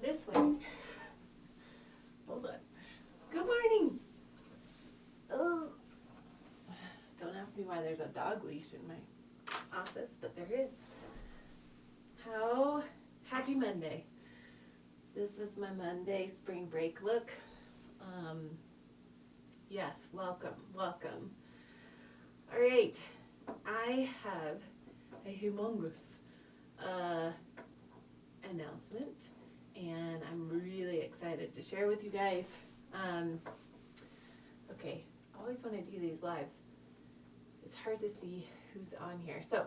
this way. Hold on. Good morning. Oh. Don't ask me why there's a dog leash in my office, but there is. Happy Monday. This is my Monday spring break look. Yes, welcome. All right, I have a humongous announcement, and I'm really excited to share with you guys. Okay, always when I do these lives, it's hard to see who's on here. So,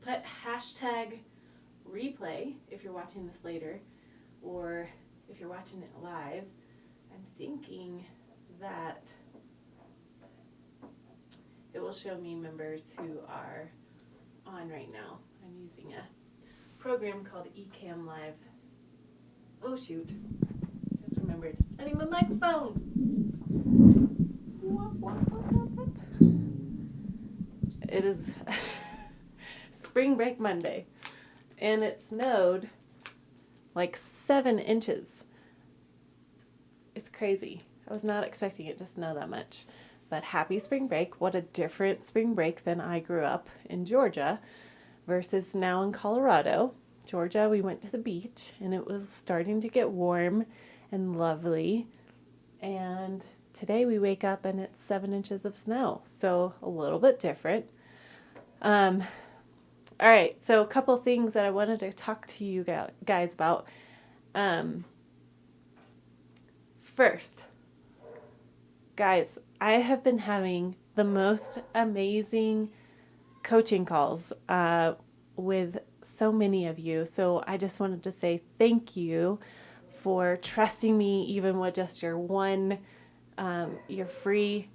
put hashtag replay if you're watching this later, or if you're watching it live. I'm thinking that it will show me members who are on right now. I'm using a program called eCam Live. Oh shoot, just remembered. I need my microphone. It is spring break Monday, and it snowed like 7 inches. It's crazy. I was not expecting it to snow that much. But happy spring break. What a different spring break than I grew up in Georgia versus now in Colorado. Georgia, we went to the beach, and it was starting to get warm and lovely. And today we wake up and it's 7 inches of snow. So a little bit different. All right, so a couple things that I wanted to talk to you guys about. First, guys, I have been having the most amazing coaching calls with so many of you. So I just wanted to say thank you for trusting me, even with just your free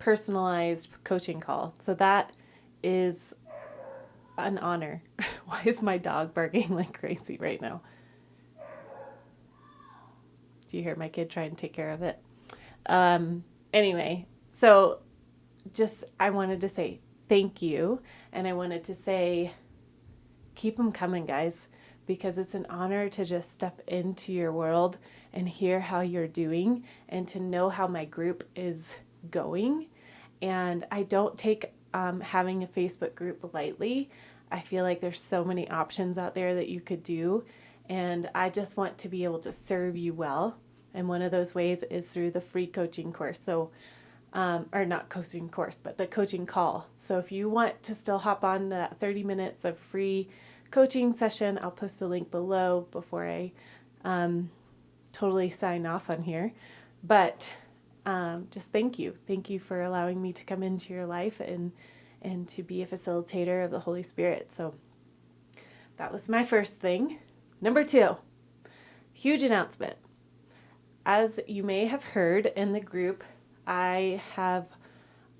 personalized coaching call. So that is an honor. Why is my dog barking like crazy right now? Do you hear my kid trying to take care of it? Anyway, so I wanted to say thank you, and I wanted to say keep them coming, guys, because it's an honor to just step into your world and hear how you're doing and to know how my group is going. And I don't take having a Facebook group lightly. I feel like there's so many options out there that you could do, and I just want to be able to serve you well. And one of those ways is through the free coaching course. So, or not coaching course, but the coaching call. So if you want to still hop on that 30 minutes of free coaching session, I'll post a link below before I totally sign off on here. But just thank you. Thank you for allowing me to come into your life and to be a facilitator of the Holy Spirit. So that was my first thing. Number 2, huge announcement. As you may have heard in the group, I have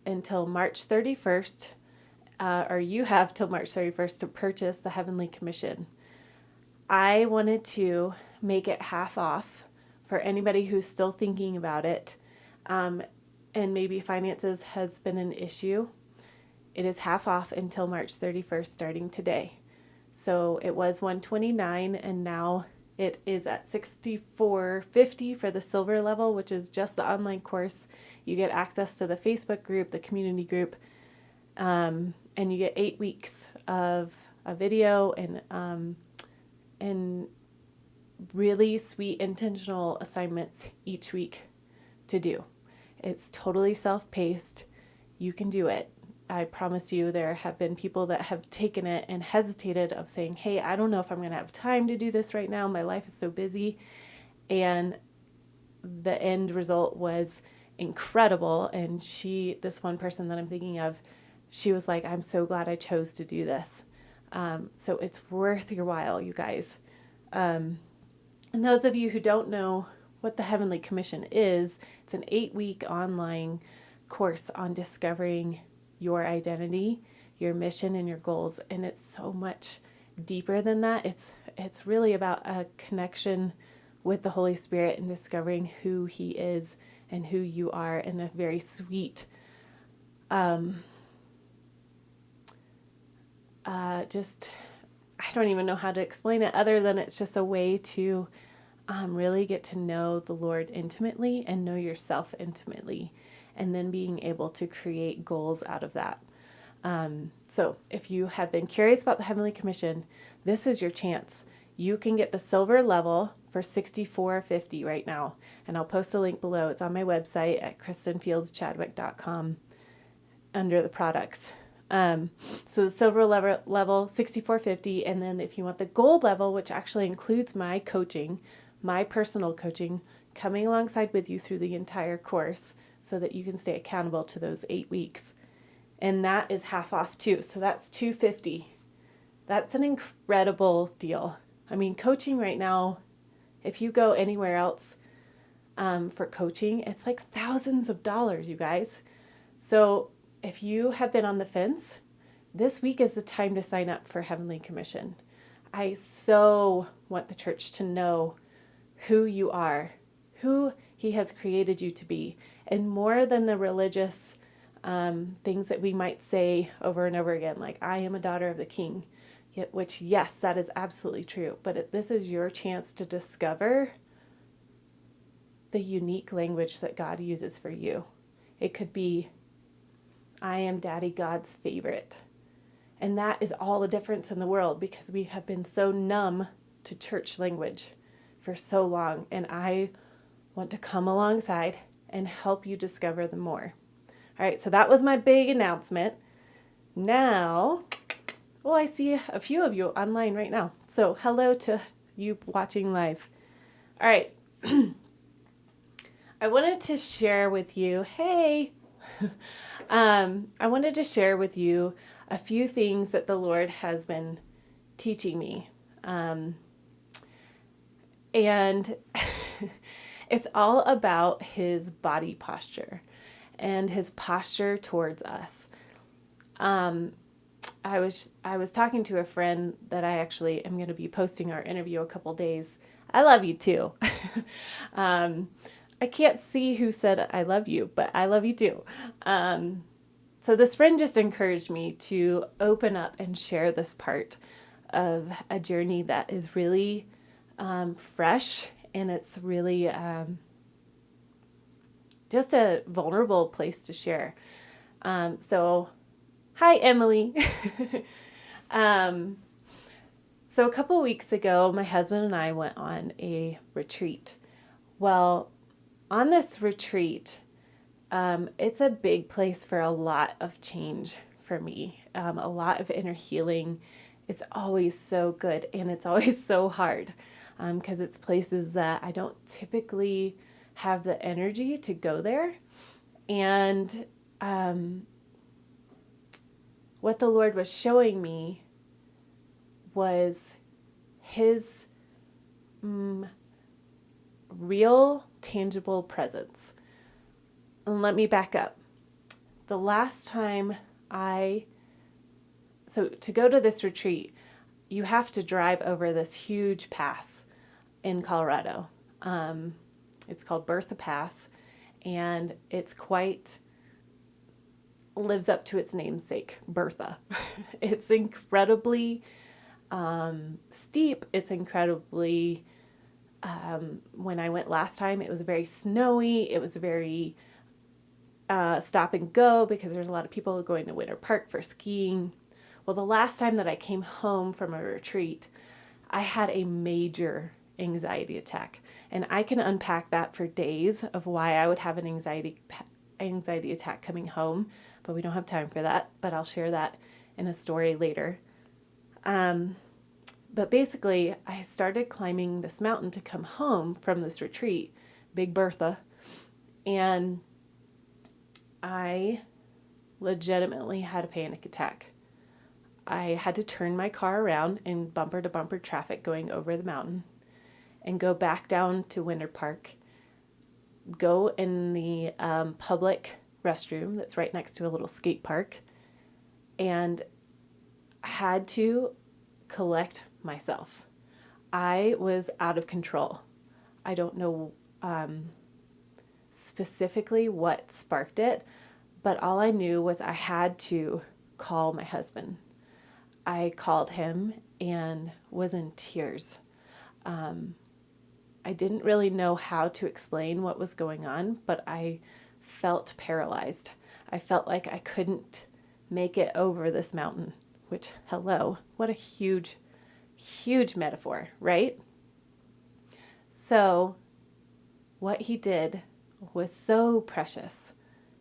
until March 31st, or you have till March 31st to purchase the Heavenly Commission. I wanted to make it half off for anybody who's still thinking about it, and maybe finances has been an issue. It is half off until March 31st starting today. So it was $129, and now it is at $64.50 for the silver level, which is just the online course. You get access to the Facebook group, the community group, and you get 8 weeks of a video and really sweet intentional assignments each week to do. It's totally self-paced. You can do it. I promise you there have been people that have taken it and hesitated of saying, hey, I don't know if I'm going to have time to do this right now. My life is so busy. And the end result was incredible. And this one person that I'm thinking of, she was like, I'm so glad I chose to do this. So it's worth your while, you guys. And those of you who don't know what the Heavenly Commission is, it's an 8-week online course on discovering your identity, your mission, and your goals. And it's so much deeper than that. It's really about a connection with the Holy Spirit and discovering who He is and who you are in a very sweet, just I don't even know how to explain it other than it's just a way to really get to know the Lord intimately and know yourself intimately, and then being able to create goals out of that. So if you have been curious about the Heavenly Commission, this is your chance. You can get the silver level for $64.50 right now, and I'll post a link below. It's on my website at KristenFieldsChadwick.com under the products. So the silver level $64.50, and then if you want the gold level, which actually includes my coaching, my personal coaching, coming alongside with you through the entire course so that you can stay accountable to those 8 weeks. And that is half off too. So that's $250. That's an incredible deal. I mean, coaching right now, if you go anywhere else for coaching, it's like thousands of dollars, you guys. So if you have been on the fence, this week is the time to sign up for Heavenly Commission. I so want the church to know who you are, who He has created you to be, and more than the religious things that we might say over and over again, like, I am a daughter of the King, which, yes, that is absolutely true. But this is your chance to discover the unique language that God uses for you. It could be, I am Daddy God's favorite. And that is all the difference in the world, because we have been so numb to church language for so long. And I want to come alongside and help you discover them more. All right, so that was my big announcement. Now, well, I see a few of you online right now. So hello to you watching live. All right. I wanted to share with you, hey, I wanted to share with you a few things that the Lord has been teaching me. And it's all about His body posture and His posture towards us. I was talking to a friend that I actually am going to be posting our interview a couple days. I love you too. I can't see who said I love you, but I love you too. So this friend just encouraged me to open up and share this part of a journey that is really fresh, and it's really just a vulnerable place to share. So hi, Emily. So a couple weeks ago, my husband and I went on a retreat. Well, on this retreat, it's a big place for a lot of change for me, a lot of inner healing. It's always so good, and it's always so hard because it's places that I don't typically have the energy to go there. And what the Lord was showing me was His real, tangible presence. And let me back up. The last time so to go to this retreat, you have to drive over this huge pass in Colorado. It's called Bertha Pass, and it's lives up to its namesake, Bertha. It's incredibly steep. It's incredibly, when I went last time, it was very snowy. It was very stop and go because there's a lot of people going to Winter Park for skiing. Well, the last time that I came home from a retreat, I had a major anxiety attack. And I can unpack that for days of why I would have an anxiety attack coming home, but we don't have time for that. But I'll share that in a story later. But basically, I started climbing this mountain to come home from this retreat, Big Bertha, and I legitimately had a panic attack. I had to turn my car around in bumper-to-bumper traffic going over the mountain and go back down to Winter Park, go in the public restroom that's right next to a little skate park, and had to collect myself. I was out of control. I don't know specifically what sparked it, but all I knew was I had to call my husband. I called him and was in tears. I didn't really know how to explain what was going on, but I felt paralyzed. I felt like I couldn't make it over this mountain, which, hello, what a huge, huge metaphor, right? So what he did was so precious,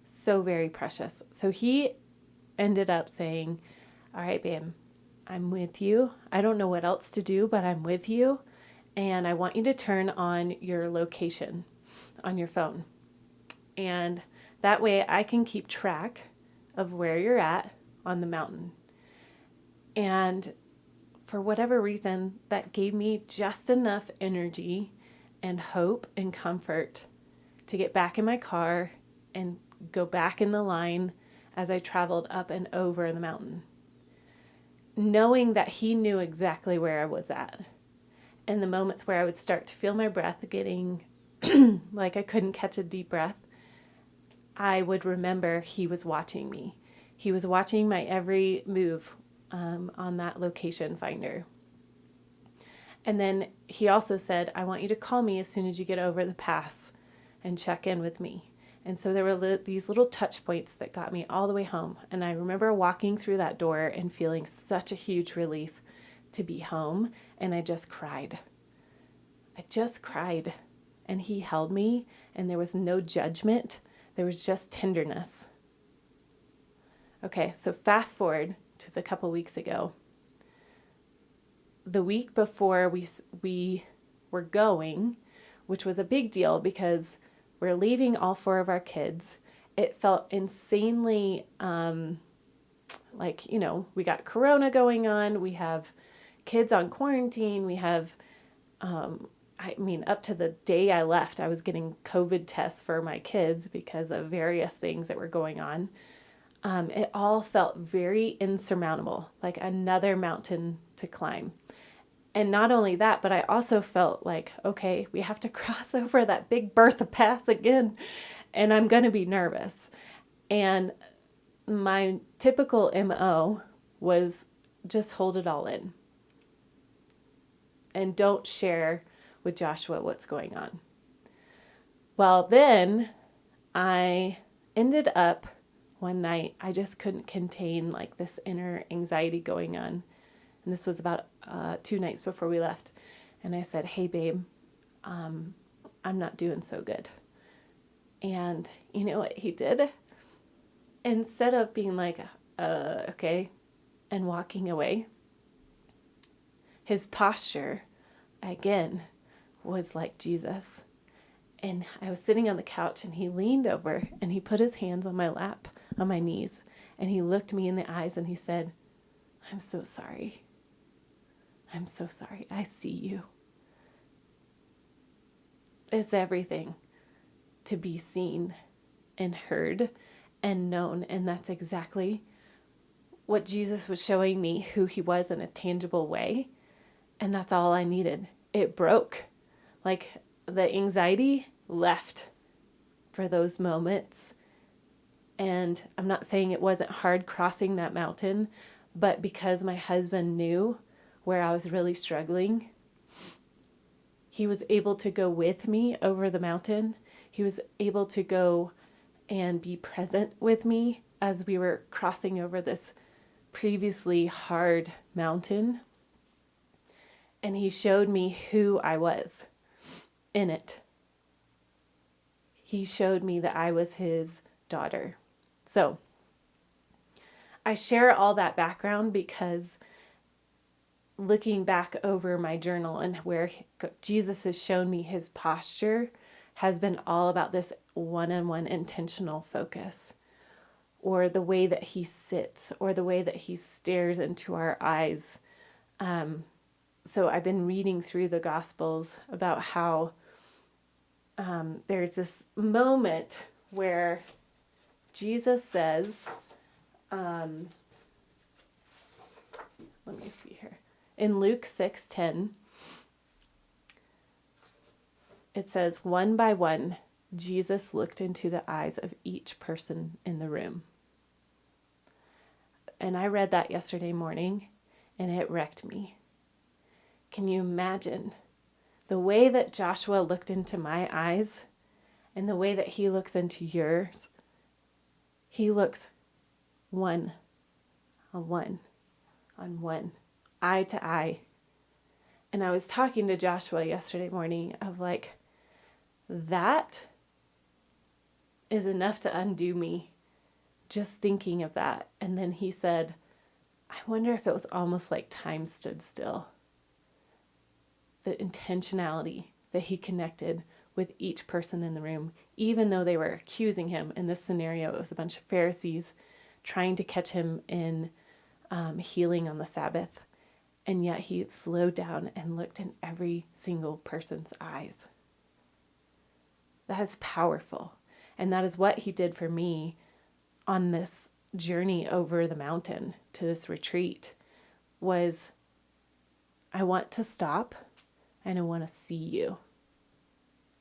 so very precious. So he ended up saying, all right, babe, I'm with you. I don't know what else to do, but I'm with you. And I want you to turn on your location on your phone. And that way I can keep track of where you're at on the mountain. And for whatever reason, that gave me just enough energy and hope and comfort to get back in my car and go back in the line as I traveled up and over the mountain, knowing that he knew exactly where I was at. And the moments where I would start to feel my breath getting like I couldn't catch a deep breath, I would remember he was watching me. He was watching my every move on that location finder. And then he also said, I want you to call me as soon as you get over the pass and check in with me. And so there were these little touch points that got me all the way home. And I remember walking through that door and feeling such a huge relief to be home. And I just cried. I just cried. And he held me, and there was no judgment. There was just tenderness. Okay, so fast forward to the couple weeks ago. The week before we were going, which was a big deal because we're leaving all 4 of our kids. It felt insanely we got Corona going on. We have kids on quarantine. We have, up to the day I left, I was getting COVID tests for my kids because of various things that were going on. It all felt very insurmountable, like another mountain to climb. And not only that, but I also felt like, okay, we have to cross over that big Bertha Pass again, and I'm going to be nervous. And my typical MO was just hold it all in and don't share with Joshua what's going on. Well, then I ended up one night, I just couldn't contain like this inner anxiety going on. And this was about 2 nights before we left. And I said, hey, babe, I'm not doing so good. And you know what he did? Instead of being like, okay, and walking away, his posture, again, was like Jesus. And I was sitting on the couch, and he leaned over, and he put his hands on my lap, on my knees, and he looked me in the eyes, and he said, I'm so sorry. I'm so sorry. I see you. It's everything to be seen and heard and known. And that's exactly what Jesus was showing me, who he was in a tangible way. And that's all I needed. It broke. Like the anxiety left for those moments. And I'm not saying it wasn't hard crossing that mountain, but because my husband knew where I was really struggling, he was able to go with me over the mountain. He was able to go and be present with me as we were crossing over this previously hard mountain. And he showed me who I was in it. He showed me that I was his daughter. So I share all that background because looking back over my journal and where Jesus has shown me his posture has been all about this one-on-one intentional focus, or the way that he sits, or the way that he stares into our eyes. So I've been reading through the Gospels about how there's this moment where Jesus says, let me see here. In Luke 6:10, it says, one by one, Jesus looked into the eyes of each person in the room. And I read that yesterday morning, and it wrecked me. can you imagine the way that Joshua looked into my eyes and the way that he looks into yours? He looks one on one on one, eye to eye. And I was talking to Joshua yesterday morning of like, that is enough to undo me, just thinking of that. And then he said, I wonder if it was almost like time stood still. The intentionality that he connected with each person in the room, even though they were accusing him. In this scenario, it was a bunch of Pharisees trying to catch him in healing on the Sabbath. And yet he slowed down and looked in every single person's eyes. That is powerful. And that is what he did for me on this journey over the mountain to this retreat, was I want to stop and I want to see you.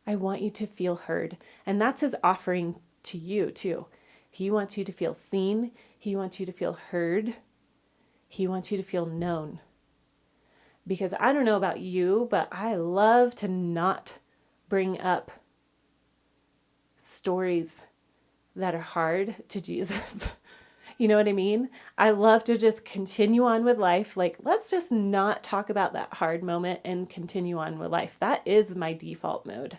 I want you to feel heard. And that's his offering to you too. He wants you to feel seen. He wants you to feel heard. He wants you to feel known. Because I don't know about you, but I love to not bring up stories that are hard to Jesus. You know what I mean? I love to just continue on with life. Like, let's just not talk about that hard moment and continue on with life. That is my default mode.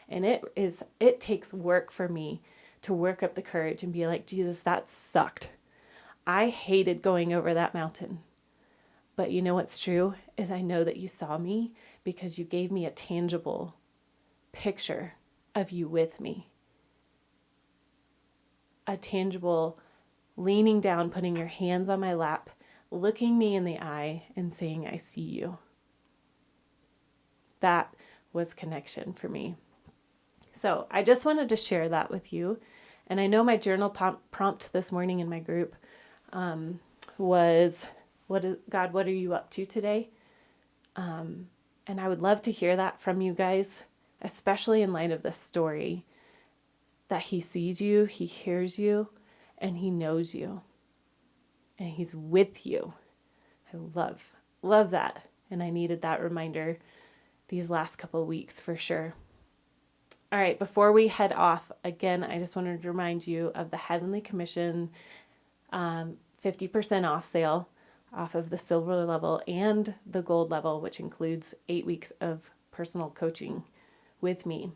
And it takes work for me to work up the courage and be like, Jesus, that sucked. I hated going over that mountain. But you know what's true is I know that you saw me because you gave me a tangible picture of you with me. A tangible leaning down, putting your hands on my lap, looking me in the eye and saying, I see you. That was connection for me. So I just wanted to share that with you. And I know my journal prompt this morning in my group was, God, what are you up to today? And I would love to hear that from you guys, especially in light of this story, that he sees you, he hears you, and he knows you, and he's with you. I love that. And I needed that reminder these last couple of weeks for sure. All right, before we head off, again, I just wanted to remind you of the Heavenly Commission 50% off sale off of the silver level and the gold level, which includes 8 weeks of personal coaching with me.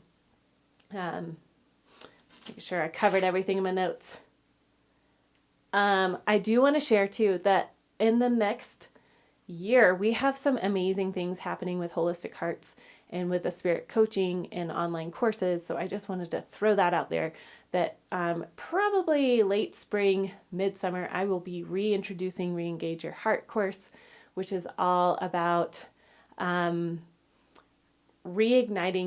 Make sure I covered everything in my notes. I do want to share too that in the next year, we have some amazing things happening with Holistic Hearts and with the Spirit coaching and online courses. So I just wanted to throw that out there that probably late spring, midsummer, I will be reintroducing Re-Engage Your Heart course, which is all about reigniting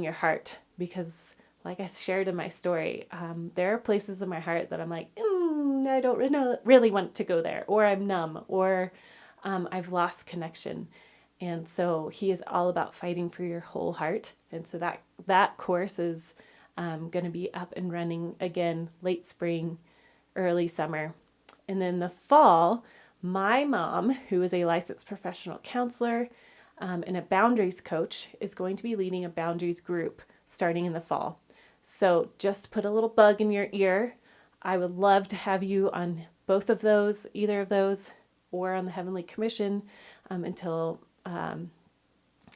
your heart. Because like I shared in my story, there are places in my heart that I'm like, I don't really want to go there, or I'm numb, or I've lost connection. And so he is all about fighting for your whole heart. And so that course is going to be up and running again, late spring, early summer. And then the fall, my mom, who is a licensed professional counselor and a boundaries coach, is going to be leading a boundaries group starting in the fall. So just put a little bug in your ear. I would love to have you on both of those, either of those, or on the Heavenly Commission until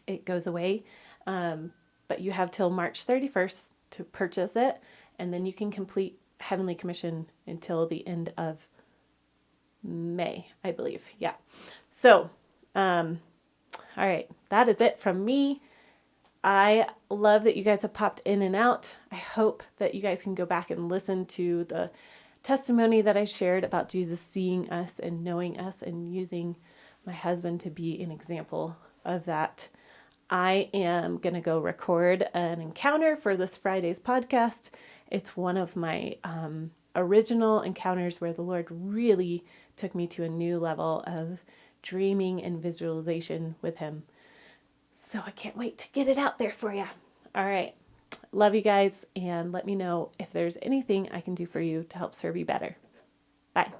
it goes away. But you have till March 31st to purchase it, and then you can complete Heavenly Commission until the end of May, I believe. Yeah. So, all right, that is it from me. I love that you guys have popped in and out. I hope that you guys can go back and listen to the testimony that I shared about Jesus seeing us and knowing us and using my husband to be an example of that. I am going to go record an encounter for this Friday's podcast. It's one of my original encounters where the Lord really took me to a new level of dreaming and visualization with him. So I can't wait to get it out there for you. All right. Love you guys, and let me know if there's anything I can do for you to help serve you better. Bye.